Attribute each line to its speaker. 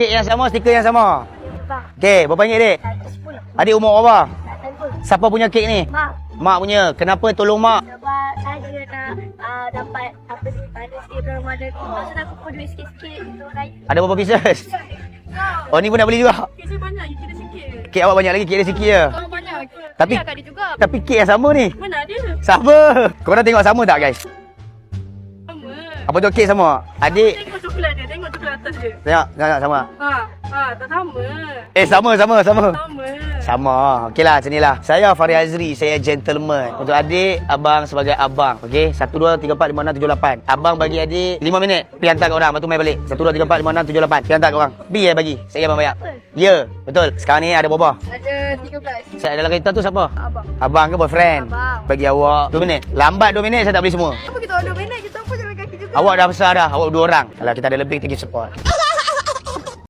Speaker 1: Kek yang sama, stiker yang sama.
Speaker 2: Bang,
Speaker 1: Okey, berapa ringgit dik?
Speaker 2: 10.
Speaker 1: Adik umur berapa?
Speaker 2: Tak tahu.
Speaker 1: Siapa punya kek ni?
Speaker 2: Mak,
Speaker 1: Mak punya. Kenapa tolong mak?
Speaker 2: sebab saya nak dapat apa sih, si Ramadan tu. Maksud aku pun duit sikit-sikit untuk raya.
Speaker 1: Ada berapa pieces? Oh, ni pun nak beli juga.
Speaker 3: Kes dia banyak, kira sikit.
Speaker 1: Kek awak banyak lagi, kek dia sikit je.
Speaker 3: Oh, banyak.
Speaker 1: Tapi-
Speaker 3: Biar kat dia juga.
Speaker 1: Tapi kek yang sama ni.
Speaker 3: Mana ada?
Speaker 1: Sama. Korang tengok sama tak guys?
Speaker 3: Sama.
Speaker 1: Apa tu kek sama? Adik,
Speaker 3: Tengok coklat dia, tengok coklat atas dia.
Speaker 1: tengok sama.
Speaker 3: Tak sama.
Speaker 1: Sama.
Speaker 3: Sama.
Speaker 1: Sama. Okeylah, macam ni lah. Saya Fahri Azri, saya gentleman. Untuk adik, abang sebagai abang. Okey, 1, 2, 3, 4, 5, 6, 7, 8. Abang bagi adik 5 minit. Pergi hantar kat orang, lepas tu main balik. 1, 2, 3, 4, 5, 6, 7, 8. Pergi hantar kat orang. Pergi bagi. Saya abang bayar. Ya, betul. Sekarang ni ada berapa?
Speaker 3: Ada 13.
Speaker 1: Saya dalam kereta tu siapa?
Speaker 3: Abang.
Speaker 1: Abang ke boyfriend?
Speaker 3: Abang.
Speaker 1: Bagi awak 2 minit. Lambat 2 minit saya tak beli semua.
Speaker 3: Apa kita order minat, kita pun jalan kaki juga.
Speaker 1: Awak dah besar dah. Awak 2 orang. Kalau kita ada lebih, kita give support.